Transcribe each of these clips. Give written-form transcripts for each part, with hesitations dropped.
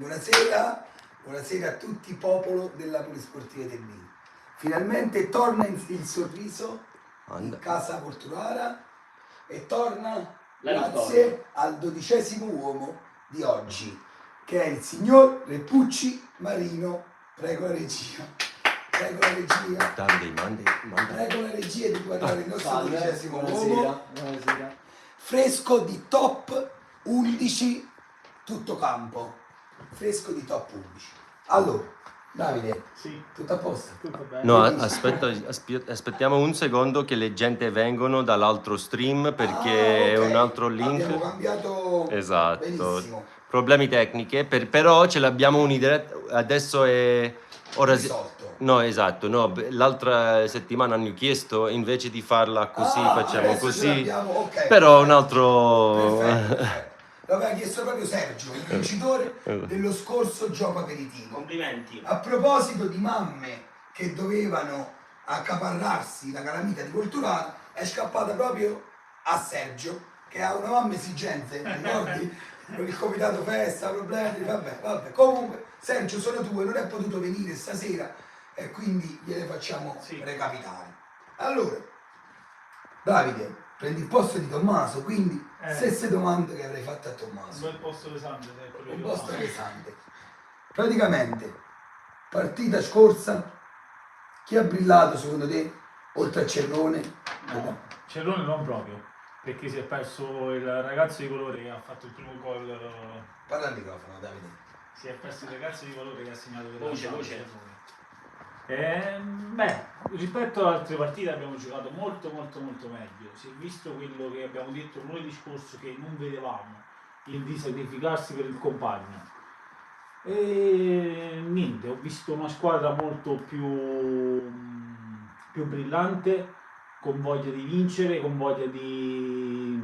Buonasera, buonasera a tutti, popolo della Polisportiva TV. Finalmente torna il sorriso in casa Portuara e torna grazie al 12° uomo di oggi, che è il signor Repucci Marino. Prego la regia. Prego la regia. Prego la regia di guardare il nostro 12° uomo. Buonasera. Fresco di top 11 tutto campo. Fresco di top 11. Allora, Davide, Sì. tutto a posto? Tutto bene. No, aspettiamo un secondo che le gente vengono dall'altro stream perché è ok. un altro link. Abbiamo cambiato. Esatto. Benissimo. Problemi tecniche, però ce l'abbiamo in diretta. Adesso è ora. Risolto. No, esatto, no, l'altra settimana hanno chiesto invece di farla così, facciamo adesso ce così. l'abbiamo, ok. Però un altro. Perfetto. L'aveva chiesto proprio Sergio, il vincitore dello scorso gioco aperitivo. Complimenti. A proposito di mamme che dovevano accaparrarsi la calamita di Portuara, è scappata proprio a Sergio, che ha una mamma esigenze, ricordi? Con il comitato festa, problemi, vabbè. Comunque, Sergio, sono due, non è potuto venire stasera e quindi gliele facciamo recapitare. Allora, Davide, prendi il posto di Tommaso, quindi stesse domande che avrei fatto a Tommaso. Un bel posto pesante, Un posto pesante. Praticamente, partita scorsa, chi ha brillato secondo te, oltre a Cerrone? No, Cerrone non proprio, perché si è perso il ragazzo di colore che ha fatto il primo gol. Parla al microfono, Davide. Si è perso il ragazzo di colore che ha segnato per Voce. Rispetto ad altre partite abbiamo giocato molto meglio. Si è visto quello che abbiamo detto lunedì scorso, che non vedevamo, il di sacrificarsi per il compagno. E niente, ho visto una squadra molto più brillante, con voglia di vincere, con voglia di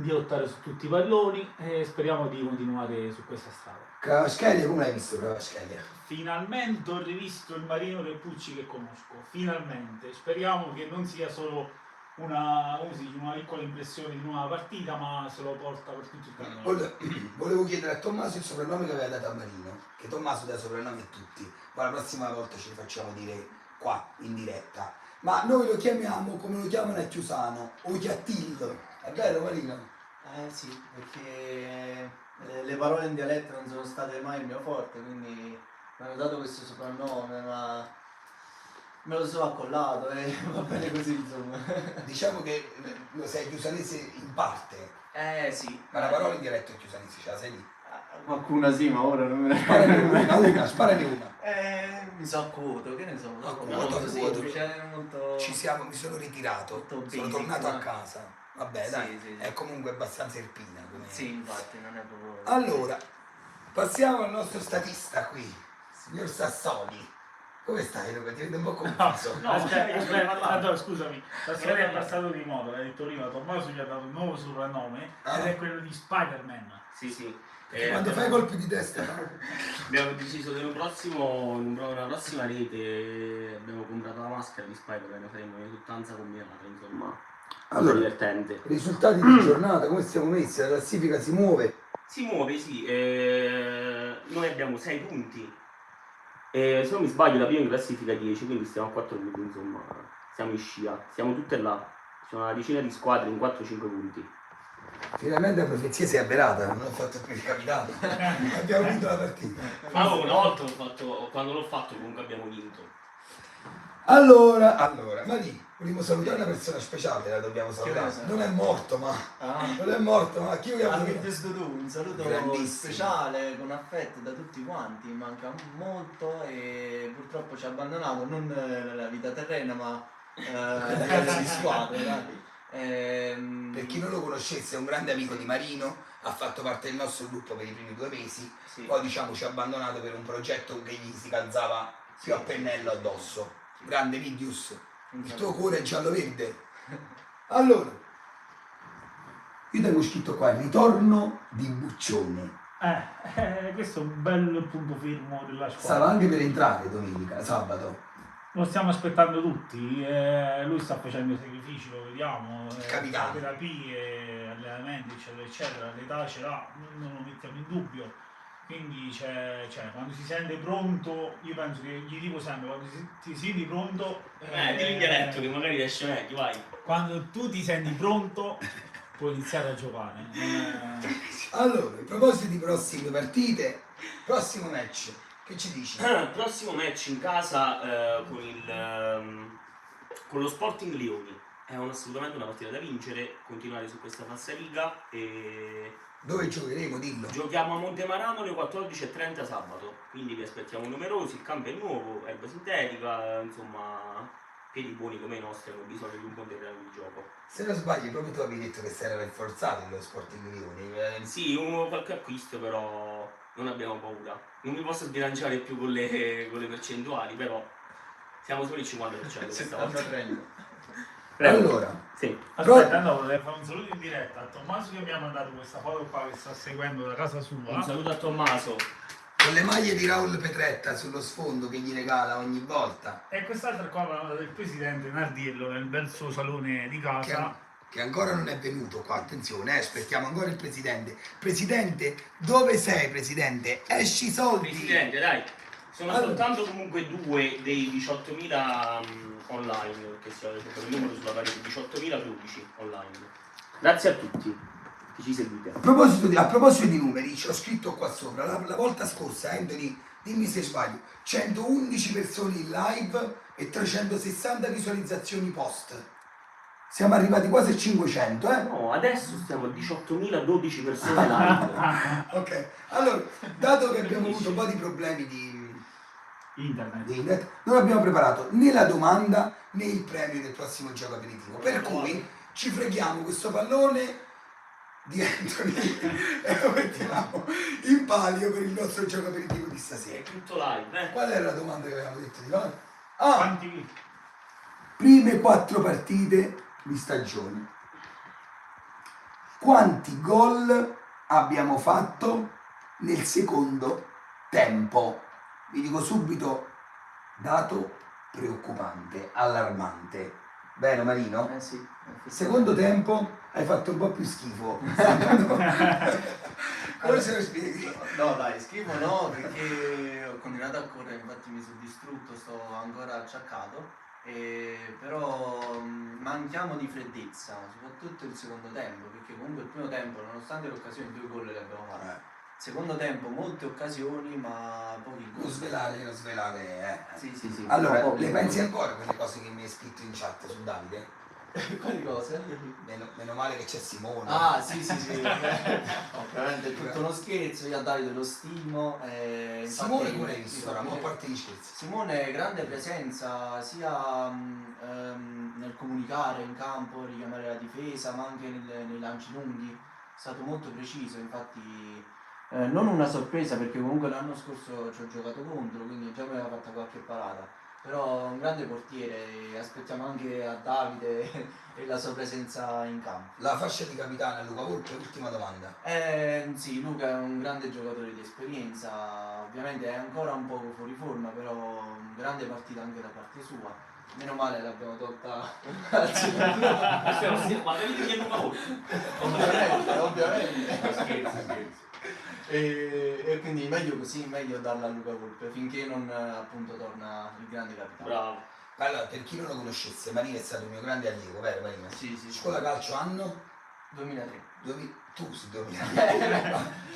lottare su tutti i palloni, e speriamo di continuare su questa strada. Cravaschelia, come l'hai visto Cravaschelia? Finalmente ho rivisto il Marino Repucci che conosco, finalmente. Speriamo che non sia solo una piccola impressione di una partita, ma se lo porta per tutto il campionato. Volevo chiedere a Tommaso il soprannome che aveva dato a Marino, che Tommaso dà soprannome a tutti, ma la prossima volta ce li facciamo dire qua, in diretta. Ma noi lo chiamiamo come lo chiamano a Chiusano, Oiattillo. È vero Marino? Sì, perché le parole in dialetto non sono state mai il mio forte, quindi mi hanno dato questo soprannome, ma me lo sono accollato e va bene così, insomma. Diciamo che lo sei chiusanese in parte, Sì. ma la parola in dialetto è chiusanese, ce la sai lì? Qualcuna sì, ma ora non me ne Sparane una. mi so accuto, che ne so, Accuto, molto semplice, molto... mi sono ritirato, molto sono basic, tornato a no? casa. Vabbè, Sì, dai, sì. è comunque abbastanza irpina. Come... Sì, infatti, non è proprio... Allora, passiamo al nostro statista qui, signor Sassoli. Come stai, Luca? Ti vedo un po' confuso. No, aspetta, scusami, stasera è passato di moda, l'ha detto prima, Tommaso gli ha dato un nuovo soprannome ed è quello di Spider-Man. Sì. Quando fai colpi di testa, Abbiamo deciso che una prossima rete abbiamo comprato la maschera di Spider-Man, faremo una tuttanza combinata, insomma. allora, Divertente. risultati di giornata, come siamo messi? La classifica si muove? Si muove, sì. Noi abbiamo 6 punti. Se non mi sbaglio, la prima in classifica 10, quindi stiamo a 4 punti, insomma. Siamo in scia, siamo tutte là. Ci sono una decina di squadre in 4-5 punti. Finalmente la profezia si è avverata, non ho fatto più il capitano. Abbiamo vinto la partita. Ma una volta quando l'ho fatto comunque abbiamo vinto. Allora, Mari, vogliamo salutare una persona speciale, la dobbiamo salutare. Non è morto, ma chi vogliamo Anche salutare? questo tu, un saluto Grandissimo. speciale, con affetto da tutti quanti, manca molto e purtroppo ci ha abbandonato, non nella vita terrena ma ragazzi di squadra, dai. Per chi non lo conoscesse, è un grande amico di Marino, ha fatto parte del nostro gruppo per i primi 2 mesi, Sì. poi diciamo ci ha abbandonato per un progetto che gli si calzava più a pennello addosso. Grande Vidius, il tuo cuore è giallo-verde. Allora, io tengo scritto qua il ritorno di Buccione. Questo è un bel punto fermo della Stava squadra. anche per entrare sabato. Lo stiamo aspettando tutti, lui sta facendo i sacrifici, lo vediamo, Capitano. terapie, allenamenti, eccetera, l'età ce l'ha, non lo mettiamo in dubbio. Quindi quando si sente pronto, io penso che gli dico sempre, quando ti senti pronto... Dillo in dialetto che magari esce meglio, vai. Quando tu ti senti pronto, puoi iniziare a giocare. Allora, a proposito di prossime partite, prossimo match, che ci dici? Prossimo match in casa con lo Sporting Lioni. È assolutamente una partita da vincere, continuare su questa falsariga e Dove giocheremo, dillo. giochiamo a Montemarano alle 14:30 sabato, quindi vi aspettiamo numerosi, il campo è nuovo, erba sintetica, insomma piedi buoni come i nostri hanno bisogno di un po' di terreno di gioco. Se non sbaglio, proprio tu avevi detto che si era rinforzato lo Sporting Lioni. Sì, qualche acquisto però non abbiamo paura. Non mi posso sbilanciare più con le percentuali, però siamo solo il 50% questa volta. 70-30. Prego. Allora, Sì. Aspetta, no, vorrei fare un saluto in diretta a Tommaso che mi ha mandato questa foto qua che sta seguendo da casa sua. Un saluto a Tommaso. con le maglie di Raul Petretta sullo sfondo che gli regala ogni volta, E quest'altra qua mi ha mandato il presidente Nardiello nel bel suo salone di casa. che ancora non è venuto qua, attenzione, aspettiamo ancora il presidente. Presidente, dove sei presidente? Esci i soldi! Presidente, dai. Sono Allora. soltanto comunque 2 dei 18.000 online, perché si avete il numero sulla parete, 18.012 online. Grazie a tutti che ci seguite. A proposito di numeri, ci ho scritto qua sopra, la volta scorsa, Anthony, dimmi se sbaglio, 111 persone in live e 360 visualizzazioni post. Siamo arrivati quasi a 500, eh? No, adesso stiamo a 18.012 persone live. Ok, allora, dato che abbiamo avuto un po' di problemi di Internet. non abbiamo preparato né la domanda né il premio del prossimo gioco aperitivo, per cui ci freghiamo questo pallone di Anthony e lo mettiamo in palio per il nostro gioco aperitivo di È stasera. tutto live, eh? Qual era la domanda che avevamo detto di fare? Ah, Quanti? prime 4 partite di stagione. Quanti gol abbiamo fatto nel secondo tempo? Vi dico subito, dato preoccupante, allarmante. Bene Marino? Sì. Secondo tempo hai fatto un po' più schifo. Come se lo spieghi? No dai, schifo no, perché ho continuato a correre, infatti mi sono distrutto, sto ancora acciaccato, però manchiamo di freddezza, soprattutto il secondo tempo, perché comunque il primo tempo, nonostante le occasioni, 2 gol le abbiamo fatte. Secondo tempo molte occasioni, ma pochi Non gol. non svelare. Sì. Allora, Pochi le gol. pensi ancora quelle cose che mi hai scritto in chat su Davide? Quali cose? Meno male che c'è Simone. Ah, sì. Ovviamente è tutto uno scherzo, io a Davide lo stimo. Simone infatti, come l'hai visto ora? Ma a parte gli scherzi. Simone grande presenza sia nel comunicare in campo, richiamare la difesa, ma anche nei lanci lunghi. È stato molto preciso, infatti non una sorpresa perché comunque l'anno scorso ci ho giocato contro, quindi già mi aveva fatto qualche parata. Però un grande portiere, e aspettiamo anche a Davide e la sua presenza in campo. La fascia di capitano a Luca Volpe, ultima domanda. Sì, Luca è un grande giocatore di esperienza, ovviamente è ancora un poco fuori forma, però grande partita anche da parte sua. Meno male l'abbiamo tolta al secondo. Ma vedete che è Luca Volpe? Ovviamente. Scherzo. E quindi meglio così, meglio darla a Luca Volpe finché non appunto torna il grande capitano. Bravo. Allora, per chi non lo conoscesse, Marino è stato il mio grande allievo, vero Marino? Sì. Scuola calcio anno? 2003. Tu si 2000.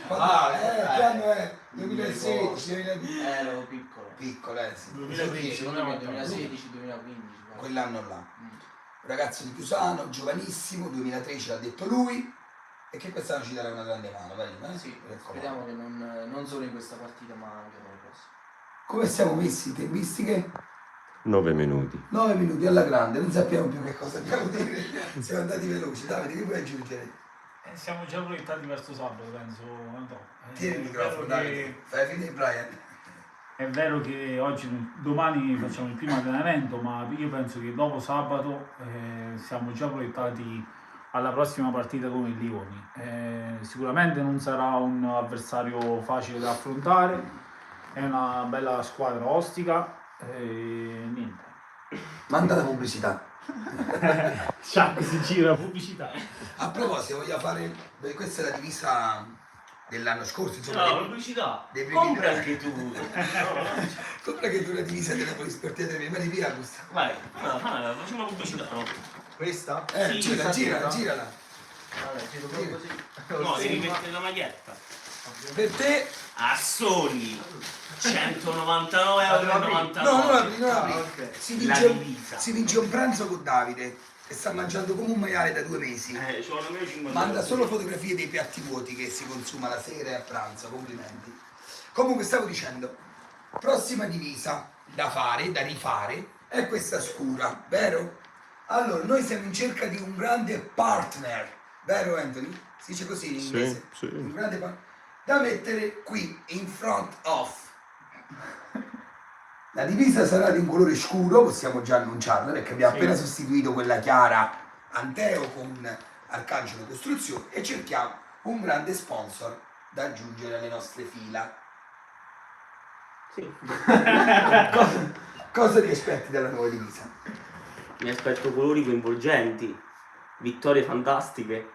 Che anno è? 2016, 2015. Ero piccolo. Piccolo, sì. 2015, non è molto. 2016, 2015. Quell'anno là. Un ragazzo di Chiusano, giovanissimo, 2013 l'ha detto lui, e che quest'anno ci darà una grande mano, Marino. Sì, Mi raccomando. speriamo che non solo in questa partita ma anche nelle prossime. Come siamo messi in tempistiche? 9 minuti. 9 minuti alla grande, non sappiamo più che cosa dobbiamo dire, siamo andati veloci. Davide, che puoi aggiungere? Siamo già proiettati verso sabato, penso. Non so. Tieni il microfono, Davide, fai finire Brian. È vero che domani facciamo il primo allenamento, ma io penso che dopo sabato siamo già proiettati alla prossima partita con il Lioni. Sicuramente non sarà un avversario facile da affrontare, è una bella squadra ostica e niente. Manda la pubblicità. Chuck si gira pubblicità. A proposito, voglio fare, questa è la divisa dell'anno scorso, insomma, No, pubblicità. dei primi Compra due. anche tu. Compra che tu la divisa della polisportiva delle mani via, Gusta. Vai, facciamo pubblicità, no? Questa? Sì, Girala, questa girala, tutta? girala. Allora, giro proprio così. No, devi mettere la maglietta. Per te, A soli 199,99 no, non apri, non apri. Ah, ok. La divisa. Si vince un pranzo con Davide, che sta mangiando come un maiale da 2 mesi. Ci vogliono almeno 50 Manda solo fotografie dei piatti vuoti che si consuma la sera e a pranzo, complimenti. Comunque stavo dicendo, prossima divisa da fare, da rifare, è questa scura, vero? Allora, noi siamo in cerca di un grande partner, vero Anthony? Si dice così in Sì, inglese? sì. Un grande partner da mettere qui, in front of. La divisa sarà di un colore scuro, possiamo già annunciarla, perché abbiamo appena sostituito quella chiara Anteo con Arcangelo Costruzioni e cerchiamo un grande sponsor da aggiungere alle nostre fila. Sì. Cosa ti aspetti dalla nuova divisa? Mi aspetto colori coinvolgenti, vittorie fantastiche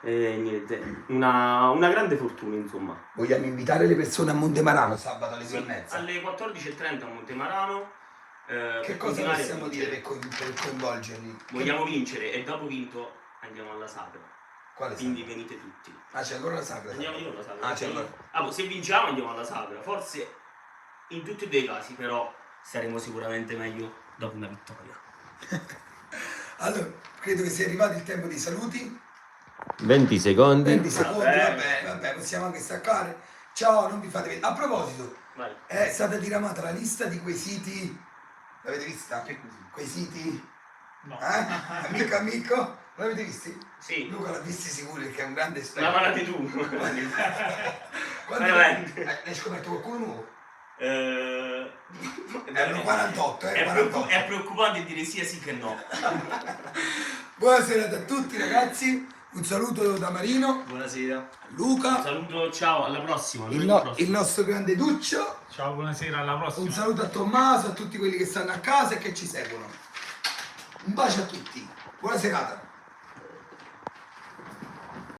e niente, una grande fortuna insomma. Vogliamo invitare le persone a Montemarano sabato alle 6:30. Alle 14:30 a Montemarano. Che cosa possiamo dire per coinvolgerli? Vogliamo vincere e dopo vinto andiamo alla sagra. Quale Quindi sagra? venite tutti. Ah, c'è ancora la sagra? Andiamo io alla sagra. Ah, c'è ancora. Se vinciamo andiamo alla sagra. Forse in tutti e due i casi, però saremo sicuramente meglio dopo una vittoria. Allora, credo che sia arrivato il tempo dei saluti. 20 secondi. 20 secondi, Vabbè. vabbè, possiamo anche staccare. Ciao, non vi fate vedere. A proposito, Vai. è stata diramata la lista di quei siti. L'avete vista? Che così? Quei siti? No. Amico? Non l'avete visti? Sì. Luca l'ha visti sicuro perché è un grande La esperto. manate tu. Quando Vai avanti. hai scoperto qualcuno nuovo? Erano 48, 48. È preoccupante dire sia sì che no. Buonasera a tutti ragazzi, un saluto da Marino, Buonasera. Luca, Saluto, ciao, alla prossima. il, lunedì no- prossimo. il nostro grande Duccio, Ciao, buonasera, alla prossima. un saluto a Tommaso, a tutti quelli che stanno a casa e che ci seguono. Un bacio a tutti, buona serata.